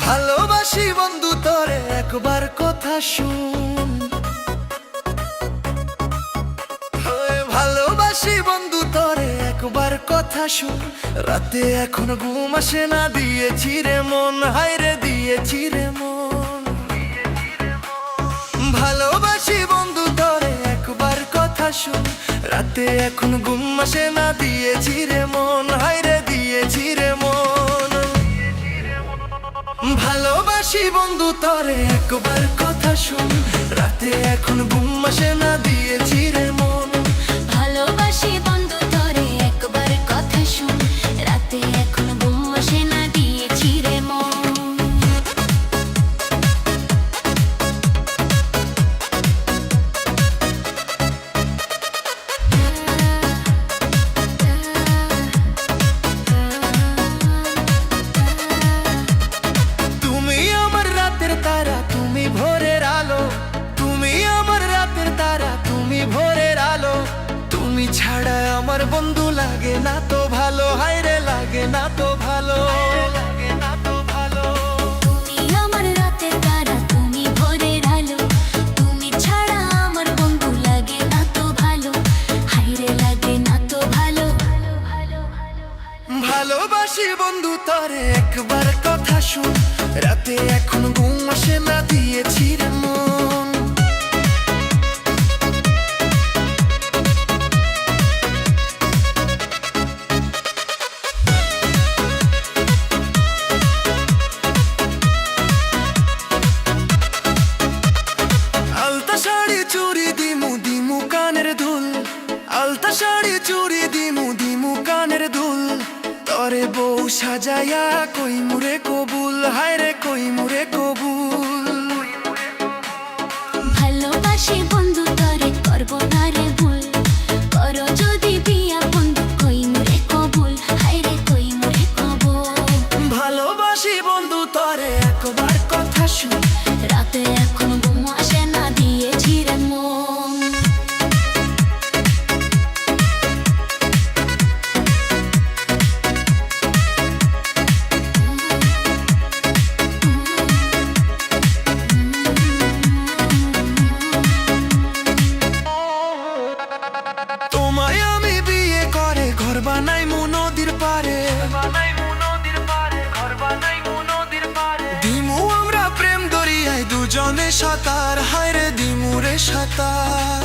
ভালোবাসি বন্ধু তোরে একবার কথা শুন। ভালোবাসি বন্ধু তোরে একবার কথা শুন। রাতে এখন ঘুম আসে না, দিয়েছি রে মন, হায়রে দিয়েছি রে মন। ভালোবাসি বন্ধু তোরে একবার কথা শুন। রাতে এখন ঘুম আসে না, দিয়েছি রে মন, হায়রে দিয়েছি রে মন। ভালোবাসি বন্ধু তোরে একবার কথা শুন। রাতে এখন ঘুম আসে না, দিয়েছি রে মন। ভালোবাসি বন্ধু তোরে একবার কথা শুন। রাতে এখন ঘুম আসে না, দিয়েছি রে মন। তুমি আমার রাতের তারা, তুমি ভোরের আলো। তুমি আমার রাতের তারা, তুমি ভোরের আলো। তুমি ছাড়া আমার বন্ধু লাগে না তো ভালো, হায়রে লাগে না তো ভালো, লাগে না তো ভালো। তুমি আমার রাতের তারা, তুমি ভোরের আলো। তুমি ছাড়া আমার বন্ধু লাগে না তো ভালো, হায়রে লাগে না তো ভালো। ভালোবাসি বন্ধু তোরে একবার কথা শুন। রাতে এখন ঘুম আসে না, দিয়েছি রে মন। আলতা শাড়ি চুরি দিমু দিমু কানের দুল। আলতা শাড়ি চুরি দিমু দিমু কানের দুল। তরে বউ সাজায়া কই মুরে কবুল, হায়রে কই মুরে কবুল। ভালোবাসি বন্ধু তোরে করব না রে ভুল। করো যদি বিয়া বন্ধু, কই মুরে কবুল, হায়রে কই মুরে কবুল। ভালোবাসি বন্ধু তোরে একবার কথা শুন। রাতে এখন ঘুম আসে না, দিয়েছি রে মন। তোমায় আমি বিয়ে করে ঘর বানাইমু নদীর পারে। দিমু আমরা প্রেম দরিয়ায় দুজনে সাঁতার, হায়রে দিমু রে সাঁতার।